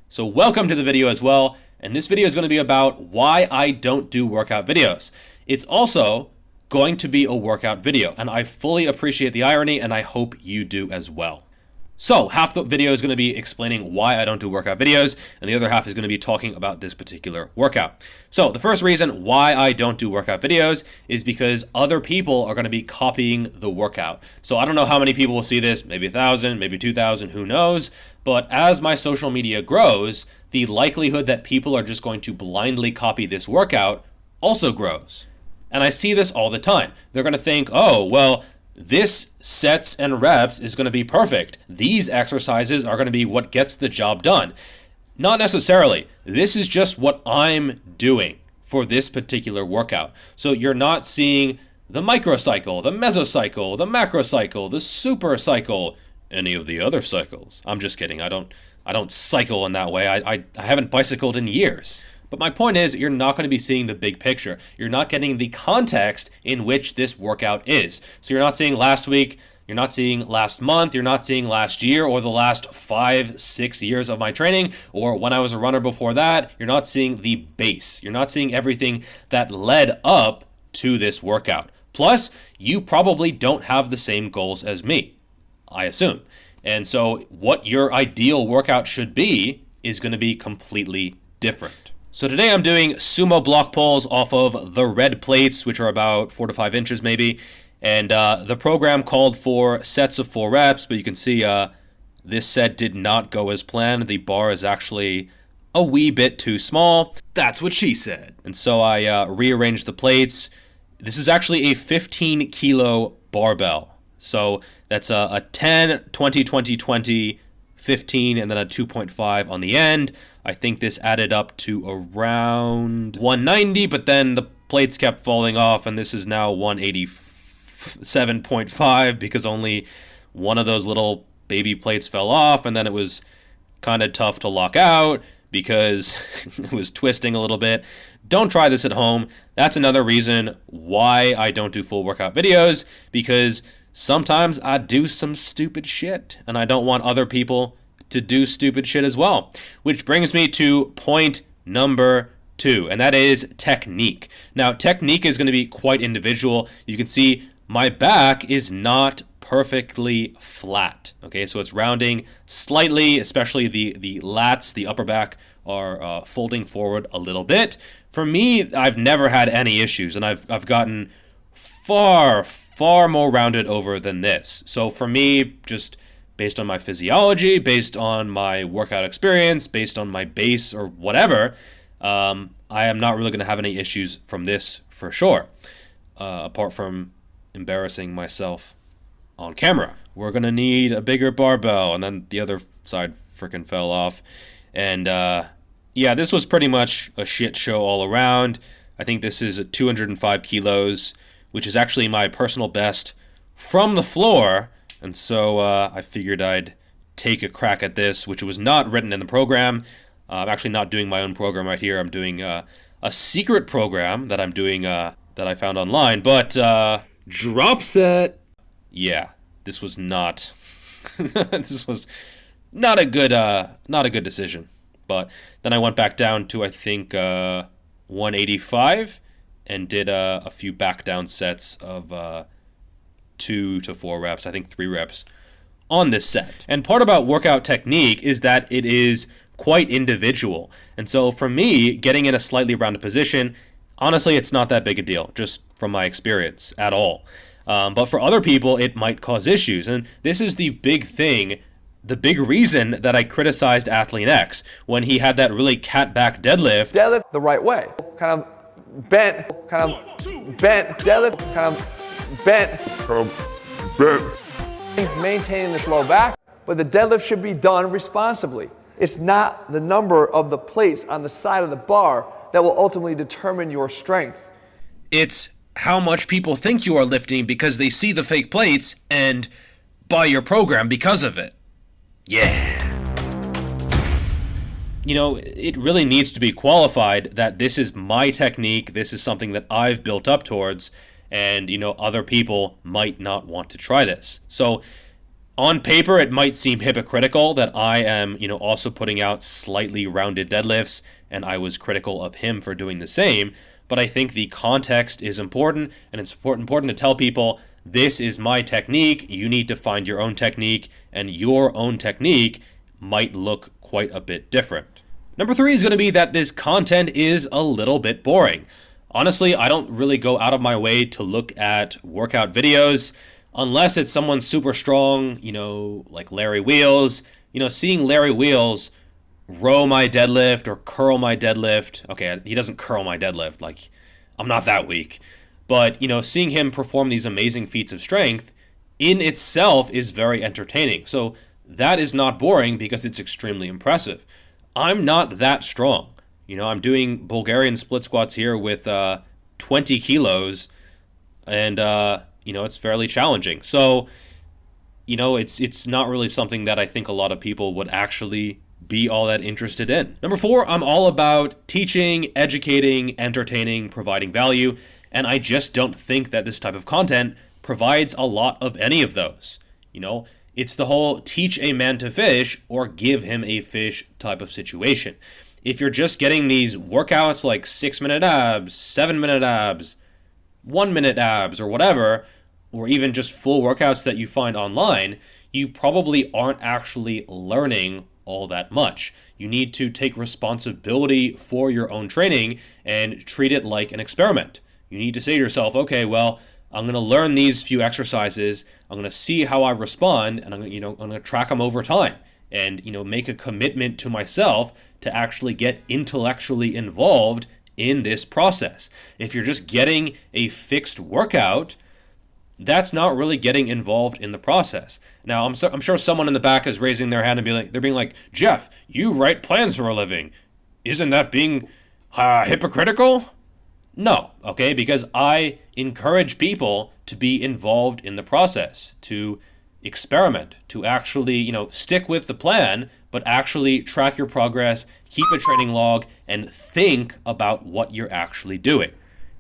So welcome to the video as well, and this video is going to be about why I don't do workout videos. It's also going to be a workout video, and I fully appreciate the irony, and I hope you do as well. So half the video is going to be explaining why I don't do workout videos, and the other half is going to be talking about this particular workout. So the first reason why I don't do workout videos is because other people are going to be copying the workout. So I don't know how many people will see this, maybe 1,000, maybe 2,000, who knows? But as my social media grows, the likelihood that people are just going to blindly copy this workout also grows. And I see this all the time. They're going to think, oh, well, this sets and reps is going to be perfect. These exercises are going to be what gets the job done. Not necessarily. This is just what I'm doing for this particular workout. So you're not seeing the microcycle, the mesocycle, the macrocycle, the super cycle, any of the other cycles. I'm just kidding. I don't cycle in that way. I haven't bicycled in years. But my point is, you're not going to be seeing the big picture. You're not getting the context in which this workout is. So you're not seeing last week, you're not seeing last month, you're not seeing last year or the last 5-6 years of my training, or when I was a runner before that. You're not seeing the base. You're not seeing everything that led up to this workout. Plus, you probably don't have the same goals as me, I assume. And so what your ideal workout should be is going to be completely different. So today I'm doing sumo block pulls off of the red plates, which are about 4 to 5 inches maybe. And the program called for sets of 4 reps, but you can see this set did not go as planned. The bar is actually a wee bit too small. That's what she said. And so I rearranged the plates. This is actually a 15 kilo barbell. So that's a 10, 20, 20, 20, 15, and then a 2.5 on the end. I think this added up to around 190, but then the plates kept falling off, and this is now 187.5 because only one of those little baby plates fell off, and then it was kind of tough to lock out because it was twisting a little bit. Don't try this at home. That's another reason why I don't do full workout videos, because sometimes I do some stupid shit, and I don't want other people to do stupid shit as well. Which brings me to point number 2, and that is technique. Now, technique is going to be quite individual. You can see my back is not perfectly flat. Okay, so it's rounding slightly, especially the lats, the upper back, are folding forward a little bit. For me, I've never had any issues, and I've gotten far more rounded over than this. So for me, just based on my physiology, based on my workout experience, based on my base or whatever, I am not really going to have any issues from this for sure, apart from embarrassing myself on camera. We're going to need a bigger barbell, and then the other side freaking fell off. And yeah, this was pretty much a shit show all around. I think this is 205 kilos, which is actually my personal best from the floor. And so I figured I'd take a crack at this, which was not written in the program. I'm actually not doing my own program right here. I'm doing a secret program that I'm doing that I found online. But drop set. Yeah, this was not this was not a good decision. But then I went back down to, I think, 185 and did a few back down sets of 2 to 4 reps, I think 3 reps on this set. And part about workout technique is that it is quite individual. And so for me, getting in a slightly rounded position, honestly, it's not that big a deal, just from my experience at all. But for other people, it might cause issues. And this is the big thing, the big reason that I criticized Athlete X when he had that really cat back deadlift. Deadlift the right way, kind of bent, deadlift, kind of bent, maintaining this low back, but the deadlift should be done responsibly. It's not the number of the plates on the side of the bar that will ultimately determine your strength. It's how much people think you are lifting because they see the fake plates and buy your program because of it. Yeah. You know, it really needs to be qualified that this is my technique, this is something that I've built up towards, and, you know, other people might not want to try this. So On paper, it might seem hypocritical that I am, also putting out slightly rounded deadlifts, and I was critical of him for doing the same. But I think the context is important, and it's important to tell people, this is my technique, you need to find your own technique, and your own technique might look quite a bit different. Number 3 is going to be that this content is a little bit boring. Honestly, I don't really go out of my way to look at workout videos unless it's someone super strong, like Larry Wheels. Seeing Larry Wheels row my deadlift or curl my deadlift. Okay, he doesn't curl my deadlift. Like, I'm not that weak. But, seeing him perform these amazing feats of strength in itself is very entertaining. So that is not boring because it's extremely impressive. I'm not that strong. I'm doing Bulgarian split squats here with 20 kilos, and, it's fairly challenging. So, it's not really something that I think a lot of people would actually be all that interested in. Number 4, I'm all about teaching, educating, entertaining, providing value, and I just don't think that this type of content provides a lot of any of those. It's the whole teach a man to fish or give him a fish type of situation. If you're just getting these workouts like 6-minute abs, 7-minute abs, 1-minute abs, or whatever, or even just full workouts that you find online, you probably aren't actually learning all that much. You need to take responsibility for your own training and treat it like an experiment. You need to say to yourself, okay, well, I'm going to learn these few exercises. I'm going to see how I respond, and I'm going to track them over time, and make a commitment to myself to actually get intellectually involved in this process. If you're just getting a fixed workout, that's not really getting involved in the process. Now, I'm sure someone in the back is raising their hand and they're being like, Geoff, you write plans for a living. Isn't that being hypocritical? No, okay, because I encourage people to be involved in the process, to experiment, to actually, stick with the plan, but actually track your progress, keep a training log, and think about what you're actually doing.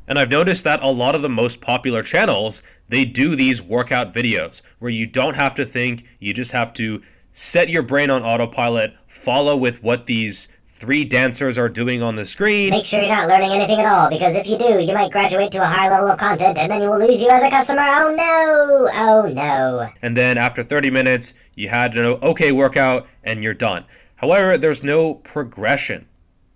And I've noticed that a lot of the most popular channels, they do these workout videos where you don't have to think, you just have to set your brain on autopilot, follow with what these 3 dancers are doing on the screen. Make sure you're not learning anything at all, because if you do, you might graduate to a higher level of content, and then you will lose you as a customer. Oh no! Oh no. And then after 30 minutes, you had an okay workout, and you're done. However, there's no progression.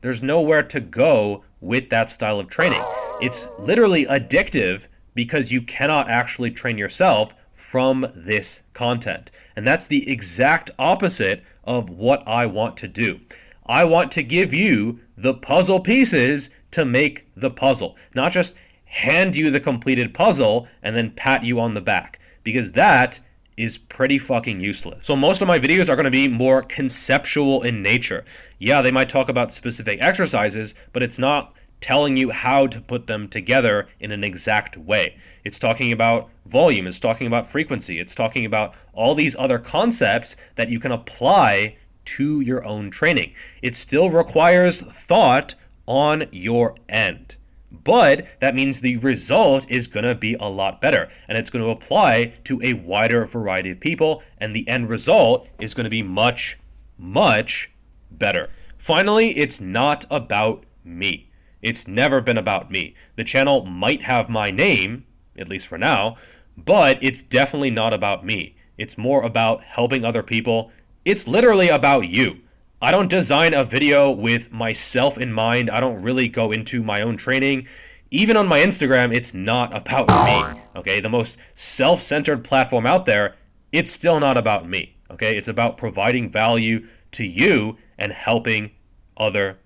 There's nowhere to go with that style of training. It's literally addictive because you cannot actually train yourself from this content. And that's the exact opposite of what I want to do. I want to give you the puzzle pieces to make the puzzle, not just hand you the completed puzzle and then pat you on the back, because that is pretty fucking useless. So most of my videos are going to be more conceptual in nature. Yeah, they might talk about specific exercises, but it's not telling you how to put them together in an exact way. It's talking about volume, it's talking about frequency, it's talking about all these other concepts that you can apply to your own training. It still requires thought on your end, but that means the result is going to be a lot better, and it's going to apply to a wider variety of people, and the end result is going to be much, much better. Finally, it's not about me. It's never been about me. The channel might have my name, at least for now, but it's definitely not about me. It's more about helping other people. It's literally about you. I don't design a video with myself in mind. I don't really go into my own training. Even on my Instagram, it's not about me, okay? The most self-centered platform out there, it's still not about me, okay? It's about providing value to you and helping other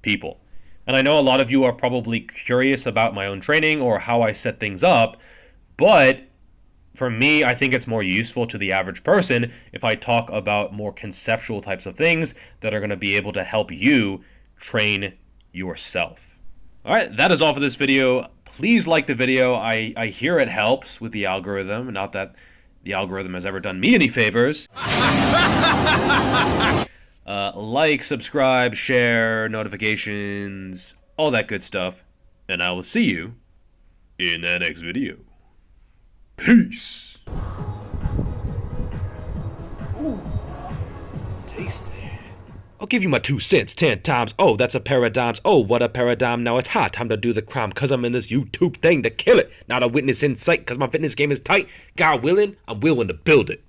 people. And I know a lot of you are probably curious about my own training or how I set things up, but for me, I think it's more useful to the average person if I talk about more conceptual types of things that are going to be able to help you train yourself. All right, that is all for this video. Please like the video. I hear it helps with the algorithm. Not that the algorithm has ever done me any favors. Like, subscribe, share, notifications, all that good stuff. And I will see you in the next video. Peace. Tasty. I'll give you my 2 cents 10 times. Oh, that's a pair of dimes. Oh, what a paradigm. Now it's high time to do the crime, cause I'm in this YouTube thing to kill it. Not a witness in sight, cause my fitness game is tight. God willing, I'm willing to build it.